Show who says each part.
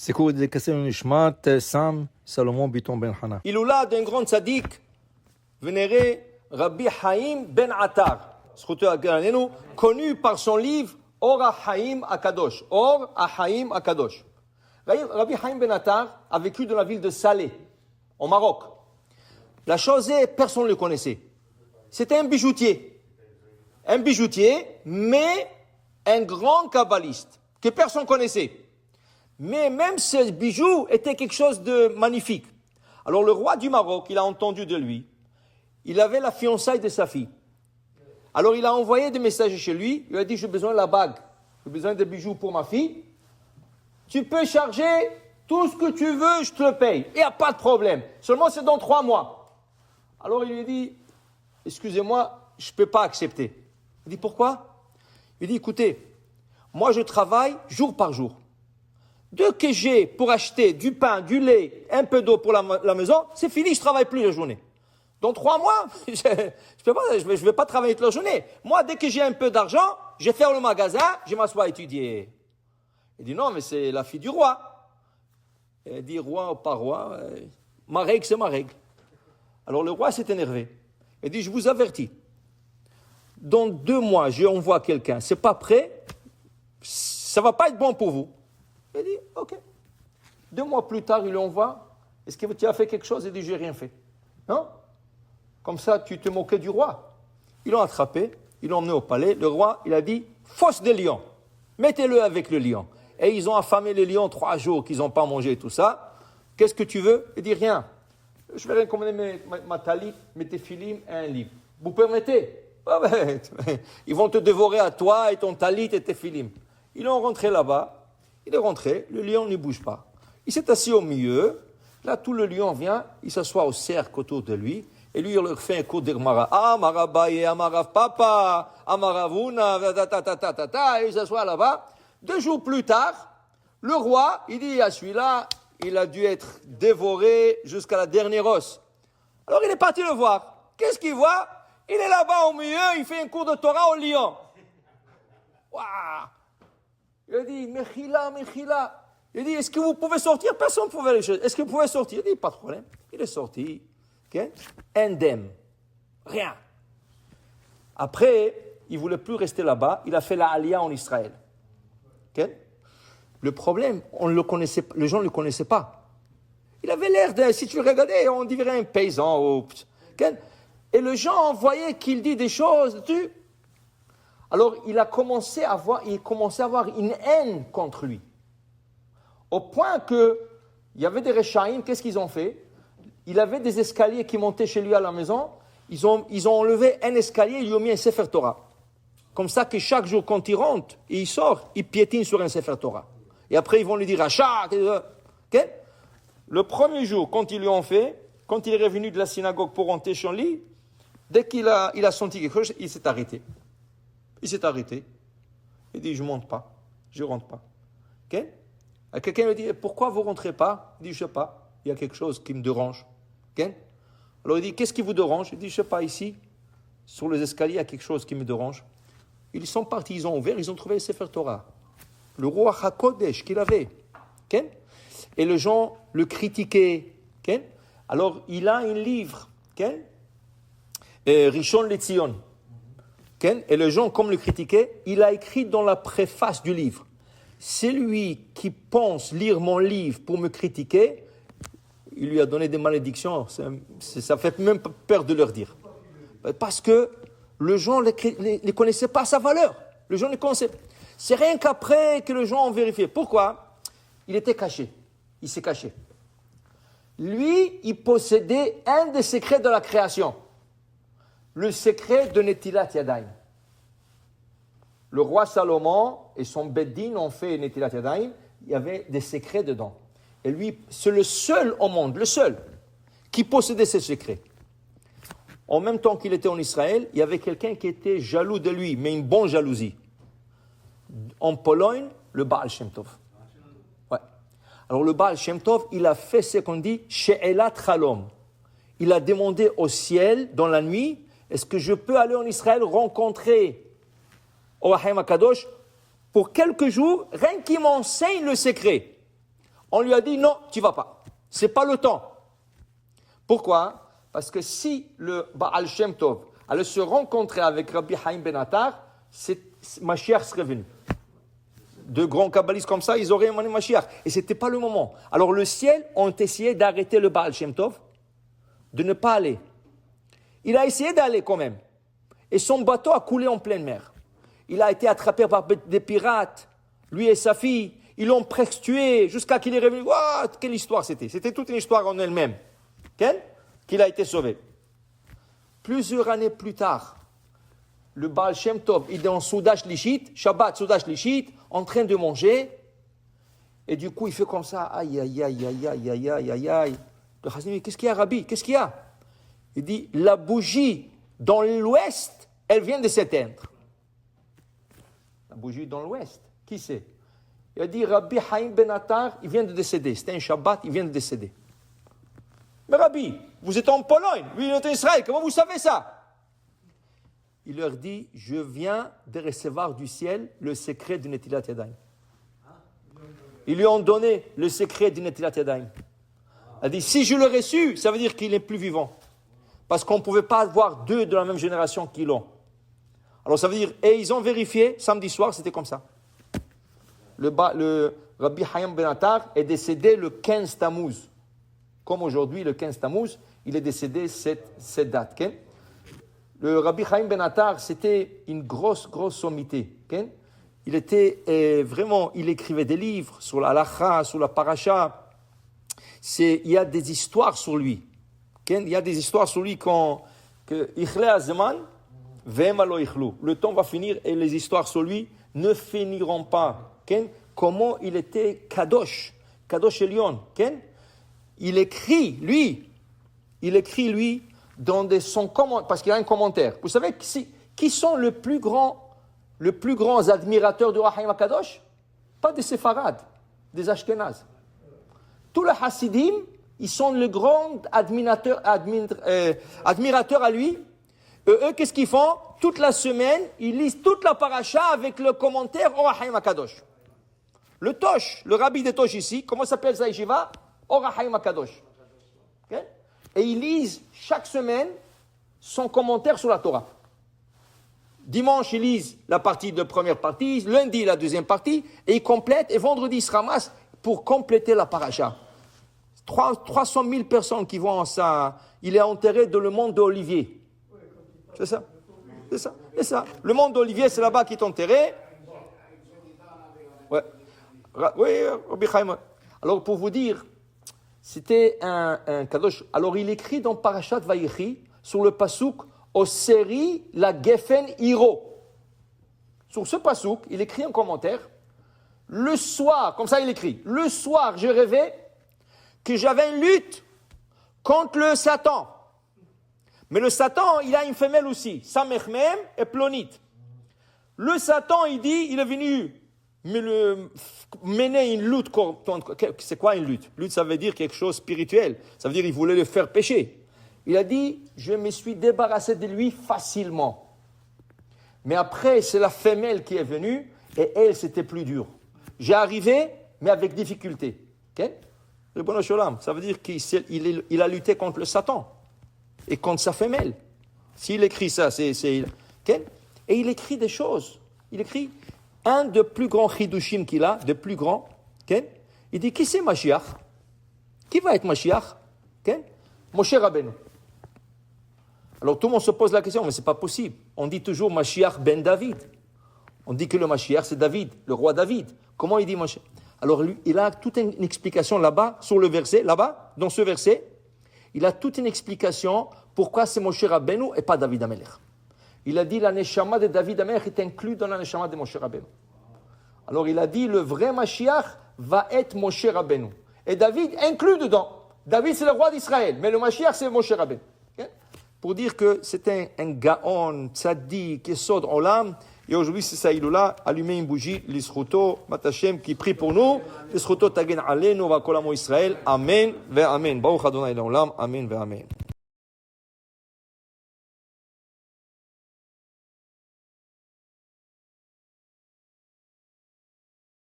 Speaker 1: סיכוי דקסים נשמת סם סלומון ביטון בן חנה.
Speaker 2: הילולה d'un grand tzaddik, vénéré Rabbi Haïm ben Attar, connu par son livre Or HaHaïm Akadosh. Or HaHaïm Akadosh. Rabbi Haïm ben Attar a vécu dans la ville de Salé, au Maroc. La chose est, personne ne le connaissait. C'était un bijoutier. Un bijoutier, mais un grand kabbaliste que personne ne connaissait. Mais même ce bijou était quelque chose de magnifique. Alors le roi du Maroc, il a entendu de lui. Il avait la fiançaille de sa fille. Alors il a envoyé des messages chez lui. Il a dit, j'ai besoin de la bague. J'ai besoin des bijoux pour ma fille. Tu peux charger tout ce que tu veux, je te le paye. Il n'y a pas de problème. Seulement c'est dans 3 mois. Alors il lui a dit, excusez-moi, je ne peux pas accepter. Il dit, pourquoi? Il dit, écoutez, moi je travaille jour par jour. Dès que j'ai pour acheter du pain, du lait, un peu d'eau pour la maison, c'est fini, je ne travaille plus la journée. Dans 3 mois, je vais pas travailler toute la journée. Moi, dès que j'ai un peu d'argent, je ferme le magasin, je m'assois à étudier. Il dit, non, mais c'est la fille du roi. Il dit, roi ou pas roi, ma règle, c'est ma règle. Alors le roi s'est énervé. Il dit, je vous avertis, dans 2 mois, je envoie quelqu'un, c'est pas prêt, ça va pas être bon pour vous. Il dit, ok. 2 mois plus tard, il lui envoie, est-ce que tu as fait quelque chose? Il dit, j'ai rien fait. Non? Comme ça, tu te moquais du roi. Ils l'ont attrapé, ils l'ont emmené au palais. Le roi, il a dit, fosse des lions, mettez-le avec le lion. Et ils ont affamé les lions 3 jours qu'ils n'ont pas mangé et tout ça. Qu'est-ce que tu veux? Il dit, rien. Je vais recommander ma talit, mes téphilim et un livre. Vous permettez? Ah ben, ils vont te dévorer à toi et ton talit et tes téphilim. Ils l'ont rentré là-bas. Il est rentré, le lion ne bouge pas. Il s'est assis au milieu. Là, tout le lion vient, il s'assoit au cercle autour de lui. Et lui, il leur fait un cours de Gemara. Ah, Marabaye, Amarav Papa, Amaravuna, et il s'assoit là-bas. 2 jours plus tard, le roi, il dit à celui-là, il a dû être dévoré jusqu'à la dernière os. Alors il est parti le voir. Qu'est-ce qu'il voit? Il est là-bas au milieu, il fait un cours de Torah au lion. Waouh! Il a dit, Mechila. Il a dit, est-ce que vous pouvez sortir? Personne ne pouvait les choses. Est-ce que vous pouvez sortir? Il dit, pas de problème. Il est sorti. Okay? Indemne. Rien. Après, il ne voulait plus rester là-bas. Il a fait la Aliyah en Israël. Okay? Le problème, les gens ne le connaissaient pas. Il avait l'air de, si tu le regardais, on dirait un paysan. Okay? Et les gens voyaient qu'il dit des choses. Alors, il commençait à avoir une haine contre lui. Au point qu'il y avait des Rechaïm, qu'est-ce qu'ils ont fait? Il avait des escaliers qui montaient chez lui à la maison. Ils ont enlevé un escalier, ils lui ont mis un Sefer Torah. Comme ça que chaque jour, quand il rentre et il sort, il piétine sur un Sefer Torah. Et après, ils vont lui dire Achat. Okay? Le premier jour, quand ils lui ont fait, quand il est revenu de la synagogue pour rentrer chez lui, dès qu'il a senti quelque chose, il s'est arrêté. Il dit, je ne monte pas, je ne rentre pas. Okay? Et quelqu'un lui dit, pourquoi vous ne rentrez pas? Il dit, je ne sais pas, il y a quelque chose qui me dérange. Okay? Alors il dit, qu'est-ce qui vous dérange? Il dit, je ne sais pas, ici, sur les escaliers, il y a quelque chose qui me dérange. Ils sont partis, ils ont ouvert, ils ont trouvé le Sefer Torah. Le roi HaKodesh qu'il avait. Okay? Et les gens le critiquaient. Okay? Alors il a un livre, okay? Rishon LeZion. Et les gens, comme le critiquaient, il a écrit dans la préface du livre, celui qui pense lire mon livre pour me critiquer, il lui a donné des malédictions, ça fait même peur de leur dire. Parce que les gens ne connaissaient pas sa valeur. Les gens ne connaissaient. C'est rien qu'après que les gens ont vérifié. Pourquoi? Il était caché. Il s'est caché. Lui, il possédait un des secrets de la création. Le secret de Netilat Yadayim. Le roi Salomon et son Beddin ont fait Netilat Yadayim. Il y avait des secrets dedans. Et lui, c'est le seul au monde, le seul, qui possédait ces secrets. En même temps qu'il était en Israël, il y avait quelqu'un qui était jaloux de lui, mais une bonne jalousie. En Pologne, le Baal Shem Tov. Ouais. Alors le Baal Shem Tov, il a fait ce qu'on dit She'elat Chalom. Il a demandé au ciel, dans la nuit, est-ce que je peux aller en Israël rencontrer Or HaHaïm Akadosh pour quelques jours, rien qu'il m'enseigne le secret. On lui a dit non, tu vas pas. C'est pas le temps. Pourquoi? Parce que si le Baal Shem Tov allait se rencontrer avec Rabbi Haïm Ben Attar, Mashiach serait venu. De grands kabbalistes comme ça, ils auraient amené Mashiach. Et ce n'était pas le moment. Alors le ciel ont essayé d'arrêter le Baal Shem Tov, de ne pas aller. Il a essayé d'aller quand même. Et son bateau a coulé en pleine mer. Il a été attrapé par des pirates, lui et sa fille. Ils l'ont presque tué jusqu'à qu'il est revenu. Wow, quelle histoire c'était. C'était toute une histoire en elle-même. Qu'il a été sauvé. Plusieurs années plus tard, le Baal Shem Tov, il est en Soudash Lishit, Shabbat Soudash Lishit, en train de manger. Et du coup, il fait comme ça. Aïe, aïe, aïe, aïe, aïe, aïe, aïe, aïe, aïe. Le Chazon dit, qu'est-ce qu'il y a, Rabbi? Qu'est-ce qu'il y a? Il dit, la bougie dans l'ouest, elle vient de s'éteindre. La bougie dans l'ouest, qui c'est? Il a dit, Rabbi Haïm Ben Attar, il vient de décéder. C'était un Shabbat, il vient de décéder. Mais Rabbi, vous êtes en Pologne, lui il est en Israël, comment vous savez ça? Il leur dit, je viens de recevoir du ciel le secret du Netilat Yadayim. Ils lui ont donné le secret du Netilat Yadayim. Il a dit, si je l'aurais su, ça veut dire qu'il n'est plus vivant. Parce qu'on ne pouvait pas avoir deux de la même génération qui l'ont. Alors ça veut dire, et ils ont vérifié, samedi soir, c'était comme ça. Le Rabbi Haïm Ben Attar est décédé le 15 Tammuz. Comme aujourd'hui, le 15 Tammuz, il est décédé cette date. Okay? Le Rabbi Haïm Ben Attar, c'était une grosse sommité. Okay? Il était vraiment, il écrivait des livres sur la halakha, sur la paracha. Il y a des histoires sur lui. Okay? Il y a des histoires sur lui que Ichle Azman, Vem alo ichlu. Le temps va finir et les histoires sur lui ne finiront pas. Okay? Comment il était Kadosh Elyon. Okay? Il écrit, lui, dans son commentaire, parce qu'il a un commentaire. Vous savez qui sont les plus grands admirateurs du Haïm HaKadosh? Pas des Séfarades, des Ashkénazes. Tous les Hasidim, ils sont les grands admirateurs à lui. Eux, qu'est-ce qu'ils font? Toute la semaine, ils lisent toute la paracha avec le commentaire au Haïm HaKadosh. Le Tosh, le rabbi de Tosh ici, comment s'appelle sa yeshiva? Or Haïm HaKadosh. Okay? Et ils lisent chaque semaine son commentaire sur la Torah. Dimanche, ils lisent la première partie, lundi, la deuxième partie, et ils complètent, et vendredi, ils se ramassent pour compléter la paracha. 300 000 personnes qui vont en ça. Il est enterré dans le monde d'Olivier. C'est ça. Le monde d'Olivier, c'est là-bas qu'il est enterré. Ouais. Oui, Rabbi Haïm. Alors, pour vous dire, c'était un kadosh. Alors, il écrit dans Parashat Vayechi, sur le pasouk, Oseri la Geffen Hiro. Sur ce pasouk, il écrit un commentaire. Le soir, comme ça il écrit, le soir, je rêvais que j'avais une lutte contre le Satan. Mais le Satan, il a une femelle aussi, Samechmem et Plonit. Le Satan, il dit, il est venu mener une lutte contre... C'est quoi une lutte? Lutte, ça veut dire quelque chose de spirituel. Ça veut dire qu'il voulait le faire pécher. Il a dit, je me suis débarrassé de lui facilement. Mais après, c'est la femelle qui est venue, et elle, c'était plus dur. J'ai arrivé, mais avec difficulté. Okay? Le bon Sholem, ça veut dire qu'il a lutté contre le Satan et contre sa femelle. S'il écrit ça, okay? Et il écrit des choses. Il écrit un des plus grands chidushim qu'il a, des plus grands. Okay? Il dit, qui c'est Mashiach? Qui va être Mashiach? Okay? Moshe Rabbeinu. Alors tout le monde se pose la question, mais ce n'est pas possible. On dit toujours Mashiach ben David. On dit que le Mashiach c'est David, le roi David. Comment il dit Mashiach? Alors lui, il a toute une explication là-bas, sur le verset, là-bas, dans ce verset. Il a toute une explication pourquoi c'est Moshe Rabbeinu et pas David Amelech. Il a dit la neshama de David Amelech est inclus dans la neshama de Moshe Rabbeinu. Alors il a dit le vrai Mashiach va être Moshe Rabbeinu. Et David inclus dedans. David c'est le roi d'Israël, mais le Mashiach c'est Moshe Rabbeinu. Okay? Pour dire que c'est un gaon, tzaddik, yesod olam. Et aujourd'hui, c'est ça, il-là, allumer une bougie, l'isruto, Matachem, qui prie pour nous. L'isruto tagen alenu, va kolamo Israël. Amen, ve amen. Baruch Adonai l'olam, amen, ve amen.